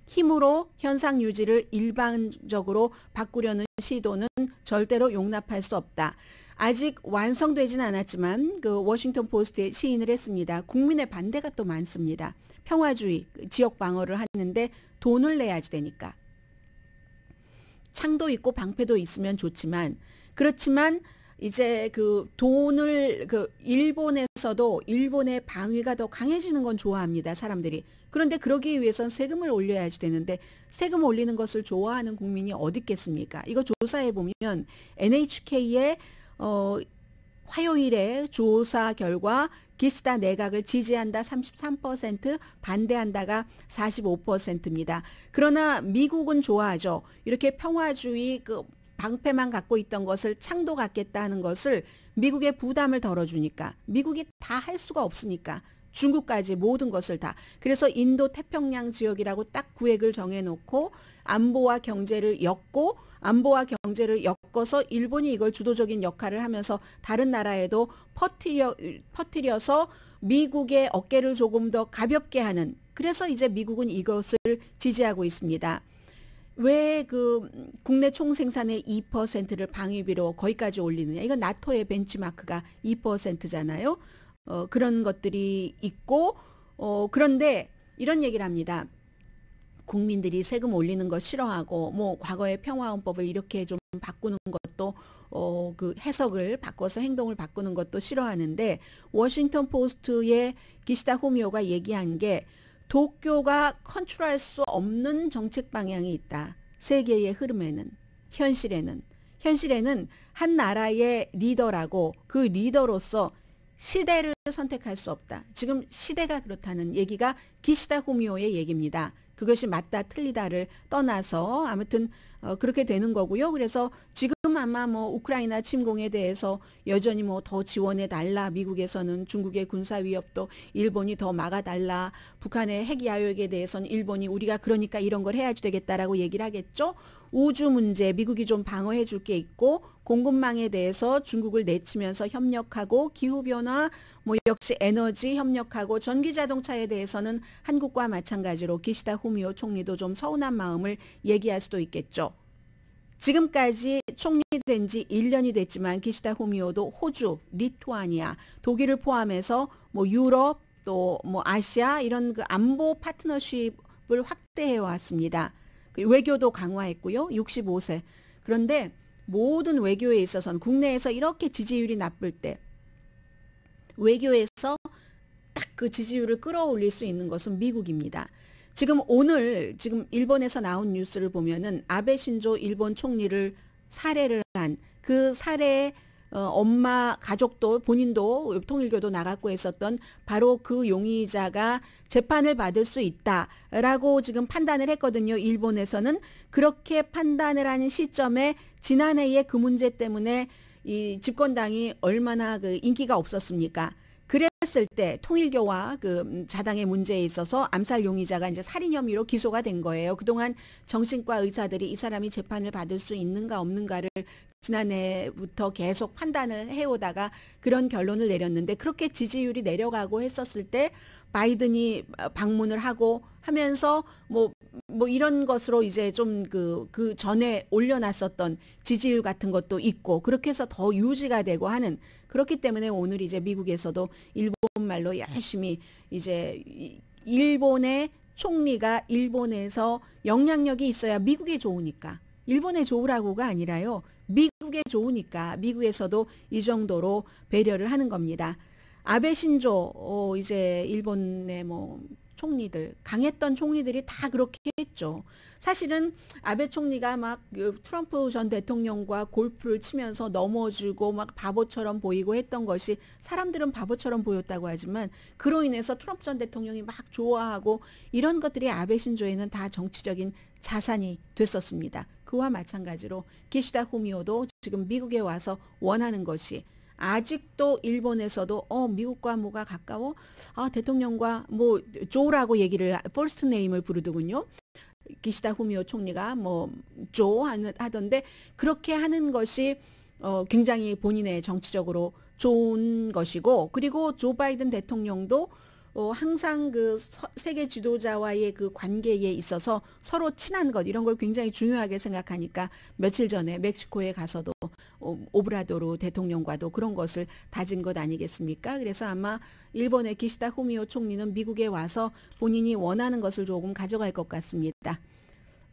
힘으로 현상 유지를 일반적으로 바꾸려는 시도는 절대로 용납할 수 없다. 아직 완성되지는 않았지만 그 워싱턴 포스트에 시인을 했습니다. 국민의 반대가 또 많습니다. 평화주의, 지역 방어를 하는데 돈을 내야지 되니까. 창도 있고 방패도 있으면 좋지만 그렇지만 이제 그 돈을 일본에서도 일본의 방위가 더 강해지는 건 좋아합니다. 사람들이. 그런데 그러기 위해선 세금을 올려야지 되는데 세금 올리는 것을 좋아하는 국민이 어디 있겠습니까? 이거 조사해 보면 NHK의 화요일에 조사 결과 기시다 내각을 지지한다 33%, 반대한다가 45%입니다. 그러나 미국은 좋아하죠. 이렇게 평화주의 방패만 갖고 있던 것을 창도 갖겠다는 것을 미국의 부담을 덜어주니까 미국이 다 할 수가 없으니까 중국까지 모든 것을 다. 그래서 인도 태평양 지역이라고 딱 구획을 정해놓고 안보와 경제를 엮어서 일본이 이걸 주도적인 역할을 하면서 다른 나라에도 퍼뜨려서 미국의 어깨를 조금 더 가볍게 하는. 그래서 이제 미국은 이것을 지지하고 있습니다. 왜 국내 총생산의 2%를 방위비로 거기까지 올리느냐. 이건 나토의 벤치마크가 2%잖아요. 그런 것들이 있고 그런데 이런 얘기를 합니다. 국민들이 세금 올리는 거 싫어하고 뭐 과거의 평화헌법을 이렇게 좀 바꾸는 것도 그 해석을 바꿔서 행동을 바꾸는 것도 싫어하는데 워싱턴 포스트의 기시다 후미오가 얘기한 게 도쿄가 컨트롤할 수 없는 정책 방향이 있다. 세계의 흐름에는 현실에는 한 나라의 리더라고 그 리더로서 시대를 선택할 수 없다. 지금 시대가 그렇다는 얘기가 기시다 후미오의 얘기입니다. 그것이 맞다 틀리다를 떠나서 아무튼 그렇게 되는 거고요. 그래서 지금 아마 뭐 우크라이나 침공에 대해서 여전히 뭐 더 지원해 달라. 미국에서는 중국의 군사 위협도 일본이 더 막아달라. 북한의 핵 야욕에 대해서는 일본이 우리가 그러니까 이런 걸 해야지 되겠다라고 얘기를 하겠죠. 우주 문제 미국이 좀 방어해 줄 게 있고 공급망에 대해서 중국을 내치면서 협력하고 기후변화 뭐 역시 에너지 협력하고 전기자동차에 대해서는 한국과 마찬가지로 기시다 후미오 총리도 좀 서운한 마음을 얘기할 수도 있겠죠. 지금까지 총리된 지 1년이 됐지만 기시다 후미오도 호주, 리투아니아, 독일을 포함해서 뭐 유럽 또 뭐 아시아 이런 그 안보 파트너십을 확대해 왔습니다. 외교도 강화했고요. 65세. 그런데 모든 외교에 있어서는 국내에서 이렇게 지지율이 나쁠 때 외교에서 딱 그 지지율을 끌어올릴 수 있는 것은 미국입니다. 지금 오늘 지금 일본에서 나온 뉴스를 보면은 아베 신조 일본 총리를 살해를 한 그 살해 엄마 가족도 본인도 통일교도 나갔고 했었던 바로 그 용의자가 재판을 받을 수 있다라고 지금 판단을 했거든요. 일본에서는 그렇게 판단을 하는 시점에 지난해에 그 문제 때문에 이 집권당이 얼마나 그 인기가 없었습니까? 그랬을 때 통일교와 그 자당의 문제에 있어서 암살 용의자가 이제 살인 혐의로 기소가 된 거예요. 그동안 정신과 의사들이 이 사람이 재판을 받을 수 있는가 없는가를 지난해부터 계속 판단을 해오다가 그런 결론을 내렸는데 그렇게 지지율이 내려가고 했었을 때 바이든이 방문을 하고 하면서 뭐 이런 것으로 이제 좀 그 전에 올려놨었던 지지율 같은 것도 있고 그렇게 해서 더 유지가 되고 하는 그렇기 때문에 오늘 이제 미국에서도 일본 말로 열심히 이제 일본의 총리가 일본에서 영향력이 있어야 미국에 좋으니까 일본에 좋으라고가 아니라요. 미국에 좋으니까 미국에서도 이 정도로 배려를 하는 겁니다. 아베 신조 이제 일본의 뭐 총리들 강했던 총리들이 다 그렇게 했죠. 사실은 아베 총리가 막 트럼프 전 대통령과 골프를 치면서 넘어지고 막 바보처럼 보이고 했던 것이 사람들은 바보처럼 보였다고 하지만 그로 인해서 트럼프 전 대통령이 막 좋아하고 이런 것들이 아베 신조에는 다 정치적인 자산이 됐었습니다. 그와 마찬가지로 기시다 후미오도 지금 미국에 와서 원하는 것이 아직도 일본에서도 미국과 뭐가 가까워? 대통령과 뭐 조라고 얘기를 퍼스트 네임을 부르더군요. 기시다 후미오 총리가 뭐 조 하던데 그렇게 하는 것이 굉장히 본인의 정치적으로 좋은 것이고 그리고 조 바이든 대통령도 항상 그 세계 지도자와의 그 관계에 있어서 서로 친한 것 이런 걸 굉장히 중요하게 생각하니까 며칠 전에 멕시코에 가서도 오브라도르 대통령과도 그런 것을 다진 것 아니겠습니까? 그래서 아마 일본의 기시다 후미오 총리는 미국에 와서 본인이 원하는 것을 조금 가져갈 것 같습니다.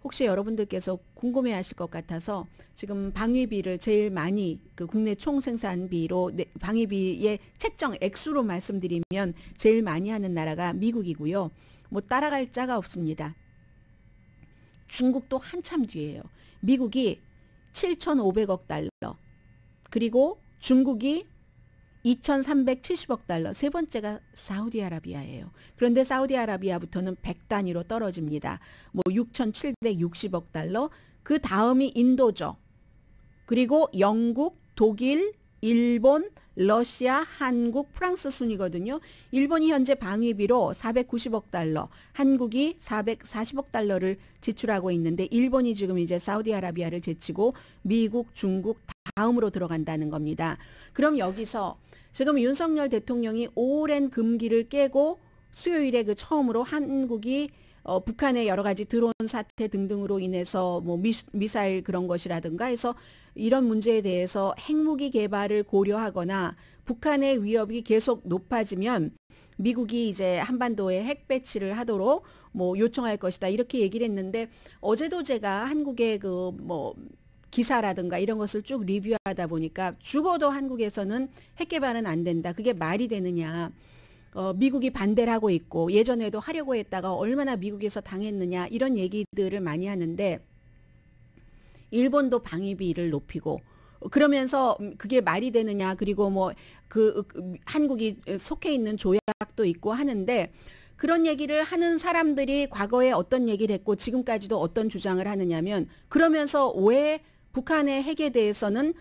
혹시 여러분들께서 궁금해하실 것 같아서 지금 방위비를 제일 많이 그 국내 총생산비로 방위비의 책정 액수로 말씀드리면 제일 많이 하는 나라가 미국이고요. 뭐 따라갈 자가 없습니다. 중국도 한참 뒤에요. 미국이 7,500억 달러 그리고 중국이 2,370억 달러 세 번째가 사우디아라비아예요. 그런데 사우디아라비아부터는 100단위로 떨어집니다. 뭐 6,760억 달러 그 다음이 인도죠. 그리고 영국, 독일, 일본, 러시아, 한국, 프랑스 순이거든요. 일본이 현재 방위비로 490억 달러, 한국이 440억 달러를 지출하고 있는데 일본이 지금 이제 사우디아라비아를 제치고 미국, 중국 다음으로 들어간다는 겁니다. 그럼 여기서 지금 윤석열 대통령이 오랜 금기를 깨고 수요일에 그 처음으로 한국이 북한의 여러 가지 드론 사태 등등으로 인해서 뭐 미사일 그런 것이라든가 해서 이런 문제에 대해서 핵무기 개발을 고려하거나 북한의 위협이 계속 높아지면 미국이 이제 한반도에 핵 배치를 하도록 뭐 요청할 것이다 이렇게 얘기를 했는데 어제도 제가 한국의 그 뭐 기사라든가 이런 것을 쭉 리뷰하다 보니까 죽어도 한국에서는 핵 개발은 안 된다. 그게 말이 되느냐. 미국이 반대를 하고 있고 예전에도 하려고 했다가 얼마나 미국에서 당했느냐 이런 얘기들을 많이 하는데 일본도 방위비를 높이고 그러면서 그게 말이 되느냐 그리고 뭐 그 한국이 속해 있는 조약도 있고 하는데 그런 얘기를 하는 사람들이 과거에 어떤 얘기를 했고 지금까지도 어떤 주장을 하느냐면 그러면서 왜 북한의 핵에 대해서는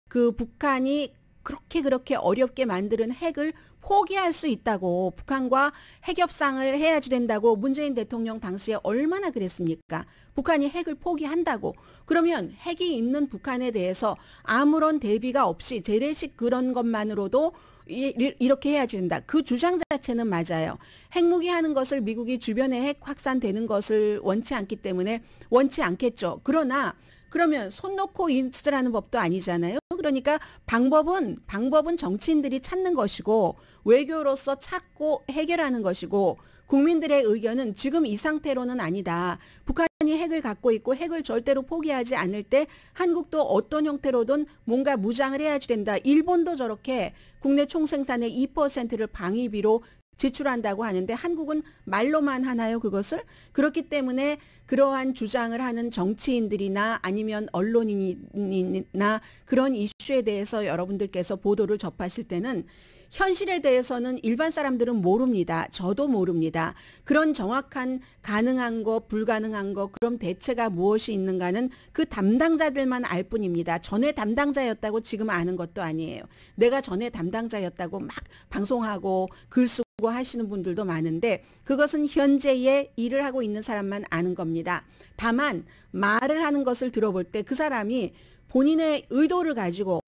그 북한이 그렇게 어렵게 만드는 핵을 포기할 수 있다고 북한과 핵협상을 해야지 된다고 문재인 대통령 당시에 얼마나 그랬습니까? 북한이 핵을 포기한다고. 그러면 핵이 있는 북한에 대해서 아무런 대비가 없이 재래식 그런 것만으로도 이렇게 해야지 된다. 그 주장 자체는 맞아요. 핵무기 하는 것을 미국이 주변에 핵 확산되는 것을 원치 않기 때문에 원치 않겠죠. 그러나 그러면 손 놓고 있으라는 법도 아니잖아요. 그러니까 방법은 정치인들이 찾는 것이고 외교로서 찾고 해결하는 것이고 국민들의 의견은 지금 이 상태로는 아니다. 북한이 핵을 갖고 있고 핵을 절대로 포기하지 않을 때 한국도 어떤 형태로든 뭔가 무장을 해야지 된다. 일본도 저렇게 국내 총생산의 2%를 방위비로 지출한다고 하는데 한국은 말로만 하나요, 그것을? 그렇기 때문에 그러한 주장을 하는 정치인들이나 아니면 언론인이나 그런 이슈에 대해서 여러분들께서 보도를 접하실 때는 현실에 대해서는 일반 사람들은 모릅니다. 저도 모릅니다. 그런 정확한 가능한 거, 불가능한 거, 그럼 대체가 무엇이 있는가는 그 담당자들만 알 뿐입니다. 전에 담당자였다고 지금 아는 것도 아니에요. 내가 전에 담당자였다고 막 방송하고 글 쓰고 하시는 분들도 많은데 그것은 현재의 일을 하고 있는 사람만 아는 겁니다. 다만 말을 하는 것을 들어볼 때 그 사람이 본인의 의도를 가지고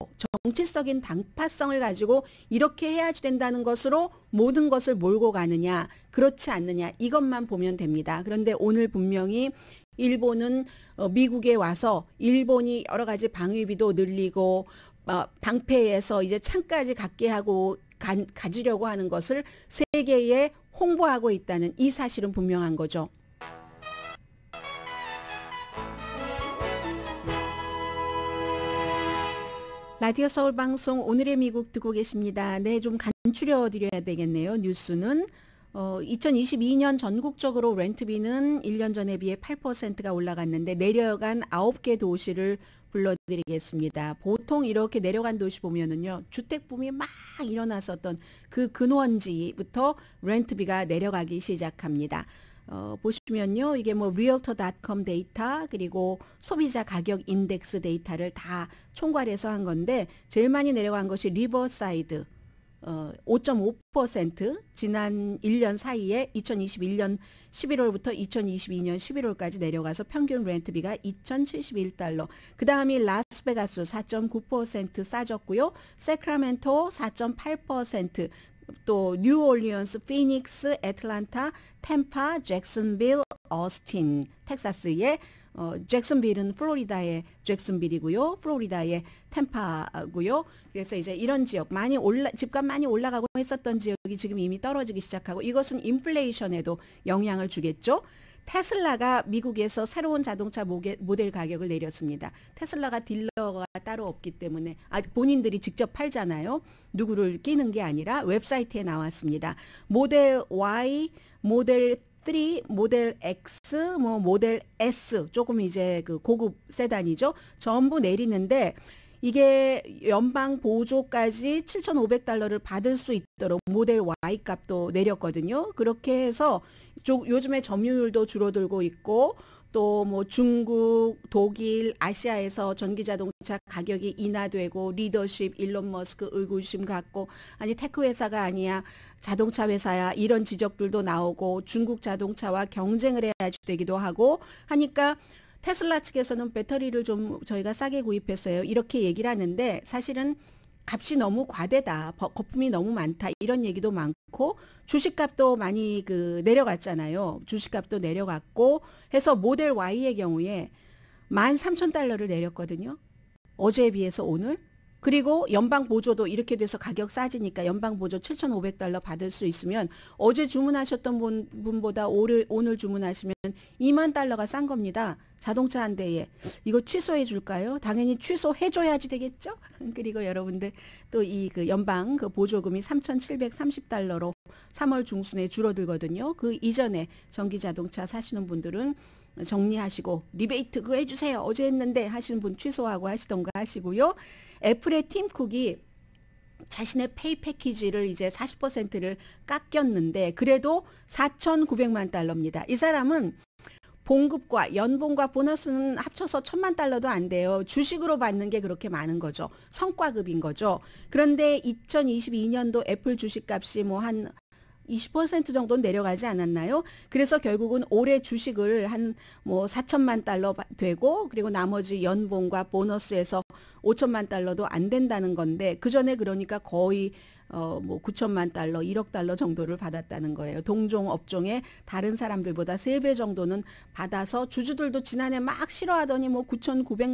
정치적인 당파성을 가지고 이렇게 해야지 된다는 것으로 모든 것을 몰고 가느냐 그렇지 않느냐 이것만 보면 됩니다. 그런데 오늘 분명히 일본은 미국에 와서 일본이 여러 가지 방위비도 늘리고 방패에서 이제 창까지 갖게 하고 가지려고 하는 것을 세계에 홍보하고 있다는 이 사실은 분명한 거죠. 라디오 서울 방송 오늘의 미국 듣고 계십니다. 네, 좀 간추려 드려야 되겠네요. 뉴스는 2022년 전국적으로 렌트비는 1년 전에 비해 8%가 올라갔는데 내려간 9개 도시를 불러드리겠습니다. 보통 이렇게 내려간 도시 보면은요, 주택붐이 막 일어났었던 그 근원지부터 렌트비가 내려가기 시작합니다. 보시면요, 이게 뭐 realtor.com 데이터 그리고 소비자 가격 인덱스 데이터를 다 총괄해서 한 건데 제일 많이 내려간 것이 리버사이드 5.5% 지난 1년 사이에 2021년 11월부터 2022년 11월까지 내려가서 평균 렌트비가 2,071달러. 그 다음이 라스베가스 4.9% 싸졌고요. 세크라멘토 4.8%. 또 뉴올리언스, 피닉스, 애틀란타, 템파, 잭슨빌, 어스틴, 텍사스의 잭슨빌은 플로리다의 잭슨빌이고요. 플로리다의 템파고요. 그래서 이제 이런 지역 집값 많이 올라가고 했었던 지역이 지금 이미 떨어지기 시작하고 이것은 인플레이션에도 영향을 주겠죠. 테슬라가 미국에서 새로운 자동차 모델 가격을 내렸습니다. 테슬라가 딜러가 따로 없기 때문에 본인들이 직접 팔잖아요. 누구를 끼는 게 아니라 웹사이트에 나왔습니다. 모델 Y, 모델 3, 모델 X, 모델 S 조금 이제 그 고급 세단이죠. 전부 내리는데 이게 연방 보조까지 7,500달러를 받을 수 있도록 모델 Y 값도 내렸거든요. 그렇게 해서 요즘에 점유율도 줄어들고 있고 또 뭐 중국, 독일, 아시아에서 전기자동차 가격이 인하되고 리더십, 일론 머스크 의구심 갖고 아니 테크 회사가 아니야 자동차 회사야 이런 지적들도 나오고 중국 자동차와 경쟁을 해야지 되기도 하고 하니까 테슬라 측에서는 배터리를 좀 저희가 싸게 구입했어요. 이렇게 얘기를 하는데 사실은 값이 너무 과대다. 거품이 너무 많다. 이런 얘기도 많고 주식값도 많이 내려갔잖아요. 주식값도 내려갔고 해서 모델 Y의 경우에 13,000달러를 내렸거든요. 어제에 비해서 오늘. 그리고 연방 보조도 이렇게 돼서 가격 싸지니까 연방 보조 7,500달러 받을 수 있으면 어제 주문하셨던 분보다 오늘 주문하시면 2만 달러가 싼 겁니다. 자동차 한 대에. 이거 취소해 줄까요? 당연히 취소해 줘야지 되겠죠? 그리고 여러분들 또 이 연방 보조금이 3,730달러로 3월 중순에 줄어들거든요. 그 이전에 전기 자동차 사시는 분들은 정리하시고 리베이트 그거 해주세요. 어제 했는데 하시는 분 취소하고 하시던가 하시고요. 애플의 팀 쿡이 자신의 페이 패키지를 이제 40%를 깎였는데 그래도 4,900만 달러입니다. 이 사람은 봉급과 연봉과 보너스는 합쳐서 1,000만 달러도 안 돼요. 주식으로 받는 게 그렇게 많은 거죠. 성과급인 거죠. 그런데 2022년도 애플 주식값이 뭐 한 20% 정도 내려가지 않았나요? 그래서 결국은 올해 주식을 한 뭐 4천만 달러 되고 그리고 나머지 연봉과 보너스에서 5천만 달러도 안 된다는 건데 그 전에 그러니까 거의 뭐 9천만 달러, 1억 달러 정도를 받았다는 거예요. 동종 업종의 다른 사람들보다 3배 정도는 받아서 주주들도 지난해 막 싫어하더니 뭐 9,900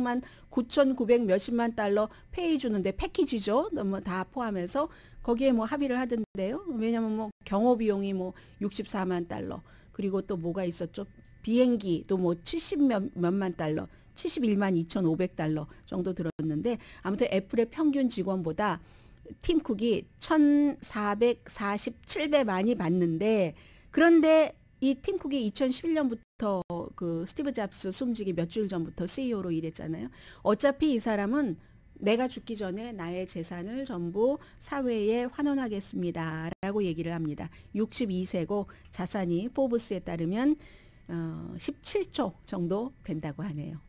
몇십만 달러 페이 주는데 패키지죠. 뭐 다 포함해서 거기에 뭐 합의를 하던데요. 왜냐면 뭐 경호 비용이 뭐 64만 달러 그리고 또 뭐가 있었죠? 비행기도 뭐 70몇만 달러 71만 2,500달러 정도 들었는데 아무튼 애플의 평균 직원보다 팀 쿡이 1,447배 많이 받는데 그런데 이 팀 쿡이 2011년부터 그 스티브 잡스 숨지기 몇 주일 전부터 CEO로 일했잖아요. 어차피 이 사람은 내가 죽기 전에 나의 재산을 전부 사회에 환원하겠습니다. 라고 얘기를 합니다. 62세고 자산이 포브스에 따르면 17조 정도 된다고 하네요.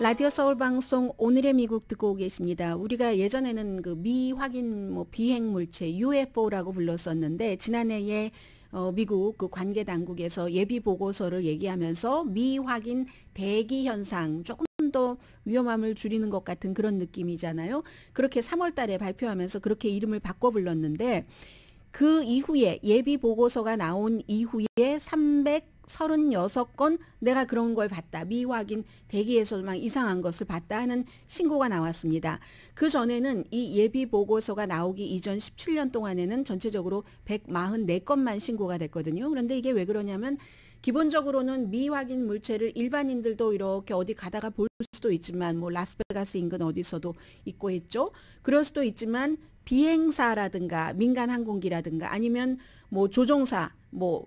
라디오 서울 방송 오늘의 미국 듣고 계십니다. 우리가 예전에는 그 미확인 뭐 비행 물체 UFO라고 불렀었는데 지난해에 미국 그 관계 당국에서 예비 보고서를 얘기하면서 미확인 대기 현상 조금 더 위험함을 줄이는 것 같은 그런 느낌이잖아요. 그렇게 3월 달에 발표하면서 그렇게 이름을 바꿔 불렀는데 그 이후에 예비 보고서가 나온 이후에 336건 내가 그런 걸 봤다. 미확인 대기에서만 이상한 것을 봤다 하는 신고가 나왔습니다. 그 전에는 이 예비 보고서가 나오기 이전 17년 동안에는 전체적으로 144건만 신고가 됐거든요. 그런데 이게 왜 그러냐면 기본적으로는 미확인 물체를 일반인들도 이렇게 어디 가다가 볼 수도 있지만 뭐 라스베가스 인근 어디서도 있고 했죠. 그럴 수도 있지만 비행사라든가 민간 항공기라든가 아니면 뭐 조종사 뭐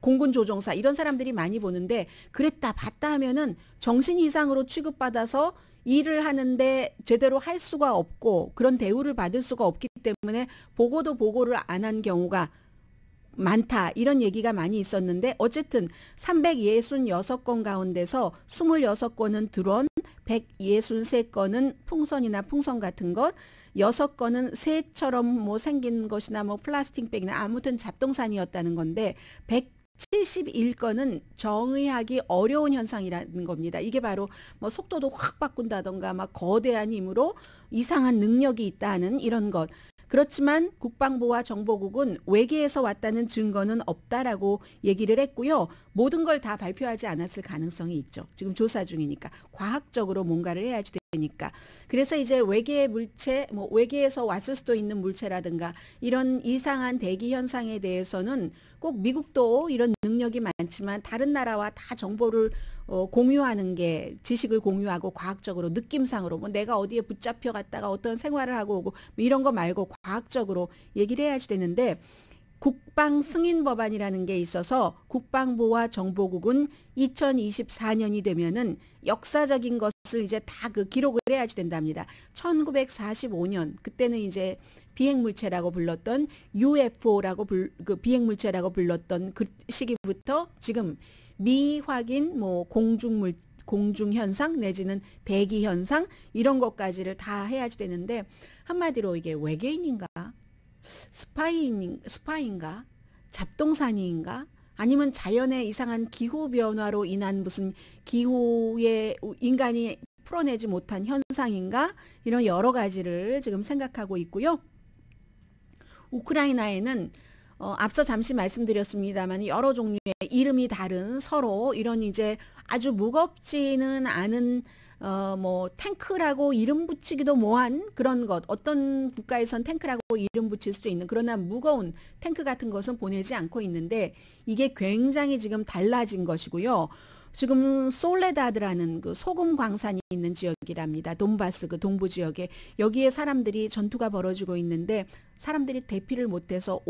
공군 조종사 이런 사람들이 많이 보는데 그랬다 봤다 하면은 정신 이상으로 취급받아서 일을 하는데 제대로 할 수가 없고 그런 대우를 받을 수가 없기 때문에 보고를 안 한 경우가 많다 이런 얘기가 많이 있었는데 어쨌든 366건 가운데서 26건은 드론, 163건은 풍선이나 풍선 같은 것 6건은 새처럼 뭐 생긴 것이나 뭐 플라스틱 백이나 아무튼 잡동산이었다는 건데 171건은 정의하기 어려운 현상이라는 겁니다. 이게 바로 뭐 속도도 확 바꾼다던가 막 거대한 힘으로 이상한 능력이 있다는 이런 것. 그렇지만 국방부와 정보국은 외계에서 왔다는 증거는 없다라고 얘기를 했고요. 모든 걸 다 발표하지 않았을 가능성이 있죠. 지금 조사 중이니까 과학적으로 뭔가를 해야지 되니까. 그래서 이제 외계의 물체, 뭐 외계에서 왔을 수도 있는 물체라든가 이런 이상한 대기 현상에 대해서는 꼭 미국도 이런 능력이 많지만 다른 나라와 다 정보를 공유하는 게 지식을 공유하고 과학적으로 느낌상으로 뭐 내가 어디에 붙잡혀 갔다가 어떤 생활을 하고 오고 뭐 이런 거 말고 과학적으로 얘기를 해야지 되는데 국방 승인 법안이라는 게 있어서 국방부와 정보국은 2024년이 되면은 역사적인 것을 이제 다 그 기록을 해야지 된답니다. 1945년 그때는 이제 비행물체라고 불렀던 UFO라고 그 비행물체라고 불렀던 그 시기부터 지금 미확인 뭐 공중 현상 내지는 대기 현상 이런 것까지를 다 해야지 되는데 한마디로 이게 외계인인가? 스파이인가? 잡동사니인가? 아니면 자연의 이상한 기후 변화로 인한 무슨 기후에 인간이 풀어내지 못한 현상인가? 이런 여러 가지를 지금 생각하고 있고요. 우크라이나에는 앞서 잠시 말씀드렸습니다만 여러 종류의 이름이 다른 서로 이런 이제 아주 무겁지는 않은 뭐 탱크라고 이름 붙이기도 뭐한 그런 것 어떤 국가에선 탱크라고 이름 붙일 수도 있는 그러나 무거운 탱크 같은 것은 보내지 않고 있는데 이게 굉장히 지금 달라진 것이고요. 지금 솔레다드라는 그 소금 광산이 있는 지역이랍니다. 돈바스 그 동부 지역에 여기에 사람들이 전투가 벌어지고 있는데 사람들이 대피를 못해서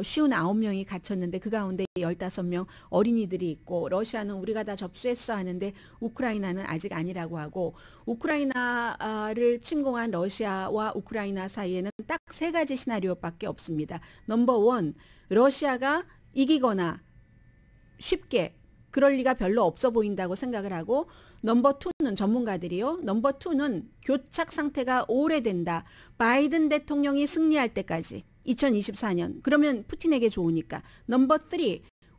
쉬운 9명이 갇혔는데 그 가운데 15명 어린이들이 있고 러시아는 우리가 다 접수했어 하는데 우크라이나는 아직 아니라고 하고 우크라이나를 침공한 러시아와 우크라이나 사이에는 딱 3가지 시나리오밖에 없습니다. 넘버 1, 러시아가 이기거나 쉽게 그럴 리가 별로 없어 보인다고 생각을 하고 넘버 2는 전문가들이요. 넘버 2는 교착 상태가 오래된다. 바이든 대통령이 승리할 때까지 2024년. 그러면 푸틴에게 좋으니까. 넘버 3.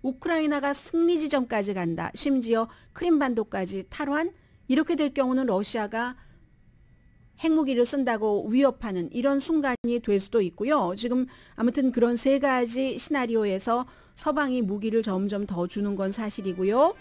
우크라이나가 승리 지점까지 간다. 심지어 크림반도까지 탈환. 이렇게 될 경우는 러시아가 핵무기를 쓴다고 위협하는 이런 순간이 될 수도 있고요. 지금 아무튼 그런 3가지 시나리오에서 서방이 무기를 점점 더 주는 건 사실이고요.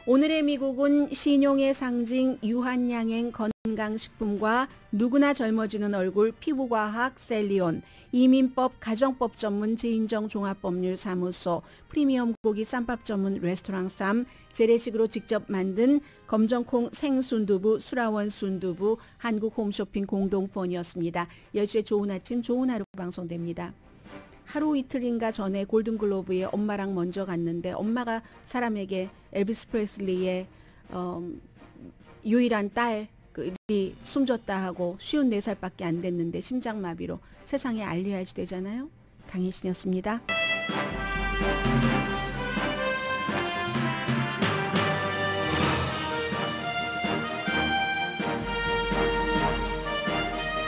오늘의 미국은 신용의 상징 유한양행 건강식품과 누구나 젊어지는 얼굴 피부과학 셀리온, 이민법 가정법 전문 제인정 종합법률사무소, 프리미엄 고기 쌈밥 전문 레스토랑 쌈, 재래식으로 직접 만든 검정콩 생순두부, 수라원 순두부, 한국 홈쇼핑 공동폰이었습니다. 10시에 좋은 아침 좋은 하루 방송됩니다. 하루 이틀인가 전에 골든글로브에 엄마랑 먼저 갔는데 엄마가 사람에게 엘비스 프레슬리의 유일한 딸이 숨졌다 하고 54살밖에 안 됐는데 심장마비로 세상에 알려야지 되잖아요. 강혜신이었습니다.